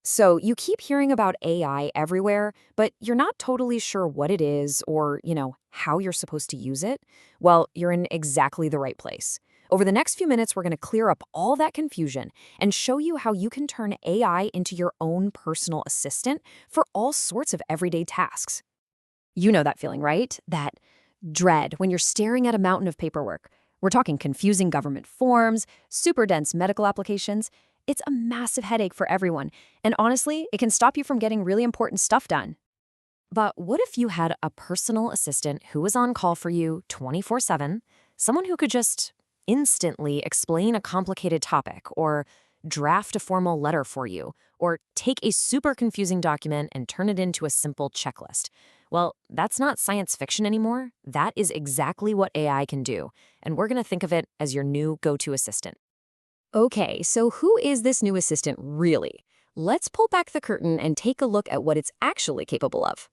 So you keep hearing about AI everywhere, but you're not totally sure what it is or, how you're supposed to use it? Well, you're in exactly the right place. Over the next few minutes, we're going to clear up all that confusion and show you how you can turn AI into your own personal assistant for all sorts of everyday tasks. You know that feeling, right? That dread when you're staring at a mountain of paperwork. We're talking confusing government forms, super dense medical applications. It's a massive headache for everyone, and honestly, it can stop you from getting really important stuff done. But what if you had a personal assistant who was on call for you 24/7, someone who could just instantly explain a complicated topic, or draft a formal letter for you, or take a super confusing document and turn it into a simple checklist? Well, that's not science fiction anymore. That is exactly what AI can do, and we're going to think of it as your new go-to assistant. Okay, so who is this new assistant really? Let's pull back the curtain and take a look at what it's actually capable of.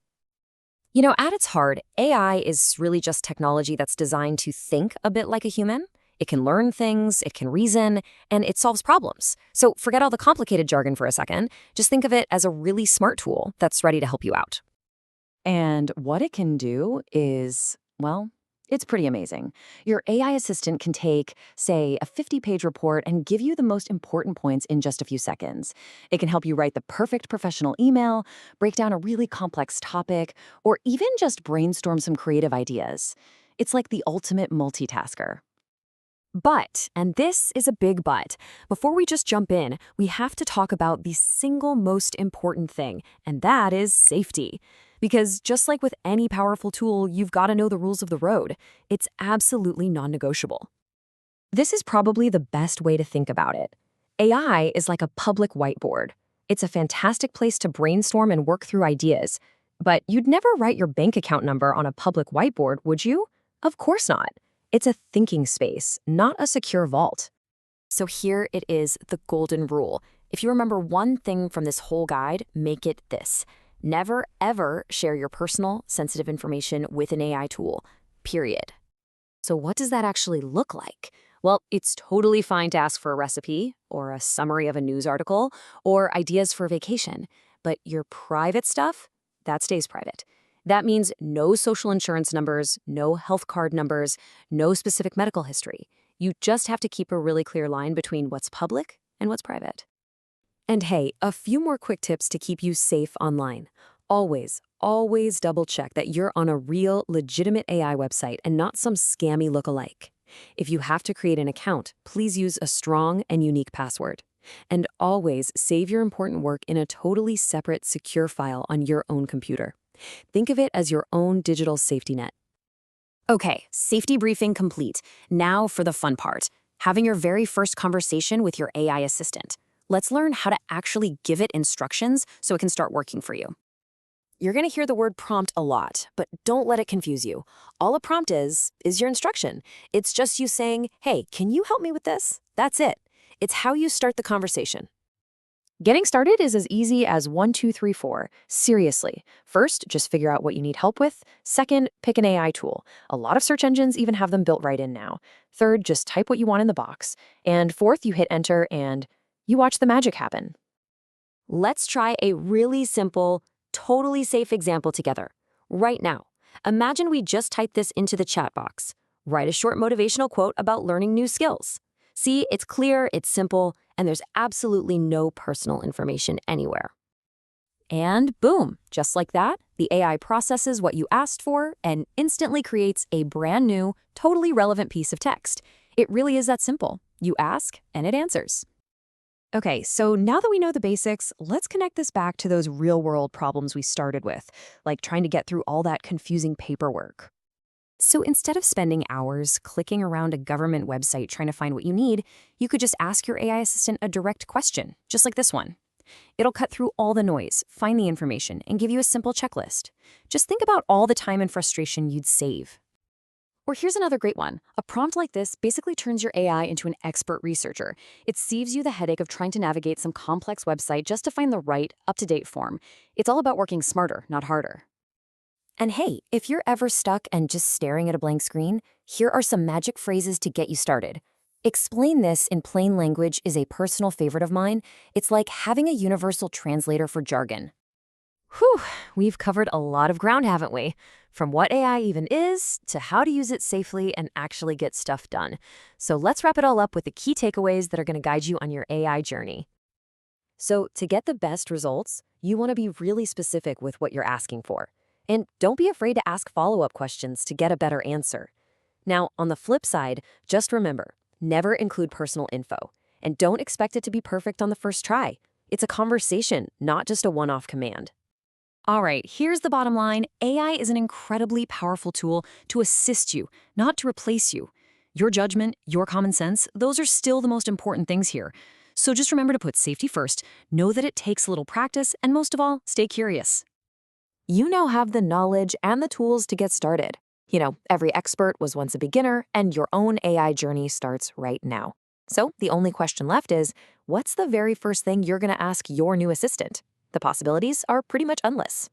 At its heart, AI is really just technology that's designed to think a bit like a human. It can learn things, it can reason, and it solves problems. So forget all the complicated jargon for a second. Just think of it as a really smart tool that's ready to help you out. And what it can do is, well, it's pretty amazing. Your AI assistant can take, say, a 50-page report and give you the most important points in just a few seconds. It can help you write the perfect professional email, break down a really complex topic, or even just brainstorm some creative ideas. It's like the ultimate multitasker. But, and this is a big but, before we just jump in, we have to talk about the single most important thing, and that is safety. Because just like with any powerful tool, you've got to know the rules of the road. It's absolutely non-negotiable. This is probably the best way to think about it. AI is like a public whiteboard. It's a fantastic place to brainstorm and work through ideas. But you'd never write your bank account number on a public whiteboard, would you? Of course not. It's a thinking space, not a secure vault. So here it is, the golden rule. If you remember one thing from this whole guide, make it this. Never, ever share your personal, sensitive information with an AI tool, period. So what does that actually look like? Well, it's totally fine to ask for a recipe, or a summary of a news article, or ideas for a vacation. But your private stuff, that stays private. That means no social insurance numbers, no health card numbers, no specific medical history. You just have to keep a really clear line between what's public and what's private. And hey, a few more quick tips to keep you safe online. Always, always double check that you're on a real, legitimate AI website and not some scammy lookalike. If you have to create an account, please use a strong and unique password. And always save your important work in a totally separate, secure file on your own computer. Think of it as your own digital safety net. Okay, safety briefing complete. Now for the fun part, having your very first conversation with your AI assistant. Let's learn how to actually give it instructions so it can start working for you. You're going to hear the word prompt a lot, but don't let it confuse you. All a prompt is your instruction. It's just you saying, hey, can you help me with this? That's it. It's how you start the conversation. Getting started is as easy as 1, 2, 3, 4. Seriously. First, just figure out what you need help with. Second, pick an AI tool. A lot of search engines even have them built right in now. Third, just type what you want in the box. And fourth, you hit enter and you watch the magic happen. Let's try a really simple, totally safe example together. Right now, imagine we just typed this into the chat box. Write a short motivational quote about learning new skills. See, it's clear, it's simple, and there's absolutely no personal information anywhere. And boom, just like that, the AI processes what you asked for and instantly creates a brand new, totally relevant piece of text. It really is that simple. You ask, and it answers. Okay, so now that we know the basics, let's connect this back to those real-world problems we started with, like trying to get through all that confusing paperwork. So instead of spending hours clicking around a government website trying to find what you need, you could just ask your AI assistant a direct question, just like this one. It'll cut through all the noise, find the information, and give you a simple checklist. Just think about all the time and frustration you'd save. Or here's another great one. A prompt like this basically turns your AI into an expert researcher. It saves you the headache of trying to navigate some complex website just to find the right, up-to-date form. It's all about working smarter, not harder. And hey, if you're ever stuck and just staring at a blank screen, here are some magic phrases to get you started. Explain this in plain language is a personal favorite of mine. It's like having a universal translator for jargon. Whew, we've covered a lot of ground, haven't we? From what AI even is to how to use it safely and actually get stuff done. So let's wrap it all up with the key takeaways that are going to guide you on your AI journey. So, to get the best results, you want to be really specific with what you're asking for. And don't be afraid to ask follow-up questions to get a better answer. Now, on the flip side, just remember, never include personal info. And don't expect it to be perfect on the first try. It's a conversation, not just a one-off command. All right, here's the bottom line. AI is an incredibly powerful tool to assist you, not to replace you. Your judgment, your common sense, those are still the most important things here. So just remember to put safety first, know that it takes a little practice, and most of all, stay curious. You now have the knowledge and the tools to get started. Every expert was once a beginner, and your own AI journey starts right now. So the only question left is, what's the very first thing you're going to ask your new assistant? The possibilities are pretty much endless.